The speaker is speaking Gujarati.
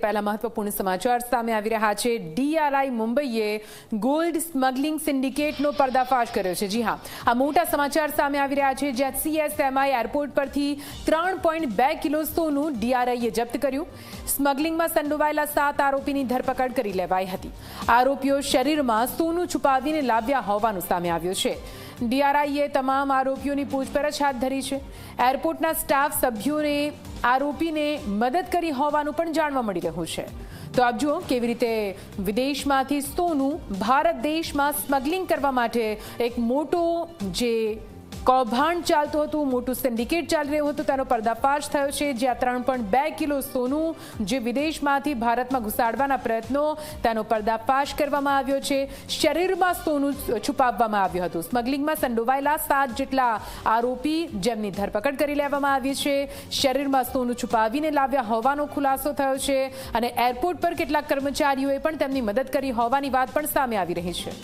પહેલા મહત્વપૂર્ણ સમાચાર સામે આવી રહ્યા છે। ડીઆરઆઈ મુંબઈએ ગોલ્ડ સ્મગલિંગ સિન્ડિકેટનો પર્દાફાશ કર્યો છે। જી હા, આ મોટા સમાચાર સામે આવી રહ્યા છે, જ્યાં સીએસએમઆઈ એરપોર્ટ પરથી 3.2 કિલો સોનું ડીઆરઆઈએ જપ્ત કર્યું। સ્મગલિંગમાં સંડોવાયેલા 7 આરોપીની ધરપકડ કરી લેવાઈ હતી। આરોપીઓ શરીરમાં સોનું છુપાવીને લાવ્યા હોવાનું સામે આવ્યું છે। ડીઆરઆઈએ તમામ આરોપીઓની પૂછપરછ હાથ ધરી છે। એરપોર્ટના સ્ટાફ સભ્યોને આરોપીને મદદ કરી હોવાનું પણ જાણવા મળી રહ્યું છે। તો આપ જુઓ કેવી રીતે વિદેશમાંથી સોનું ભારત દેશમાં સ્મગલિંગ કરવા માટે એક મોટો જે કૌભાંડ ચાલતું હતું, મોટું સિન્ડિકેટ ચાલી રહ્યું હતું, તેનો પર્દાફાશ થયો છે, જ્યાં 3.2 કિલો સોનું જે વિદેશમાંથી ભારતમાં ઘુસાડવાના પ્રયત્નો, તેનો પર્દાફાશ કરવામાં આવ્યો છે। શરીરમાં સોનું છુપાવવામાં આવ્યું હતું। સ્મગલિંગમાં સંડોવાયેલા 7 જેટલા આરોપી, જેમની ધરપકડ કરી લેવામાં આવી છે, શરીરમાં સોનું છુપાવીને લાવ્યા હોવાનો ખુલાસો થયો છે અને એરપોર્ટ પર કેટલાક કર્મચારીઓએ પણ તેમની મદદ કરી હોવાની વાત પણ સામે આવી રહી છે।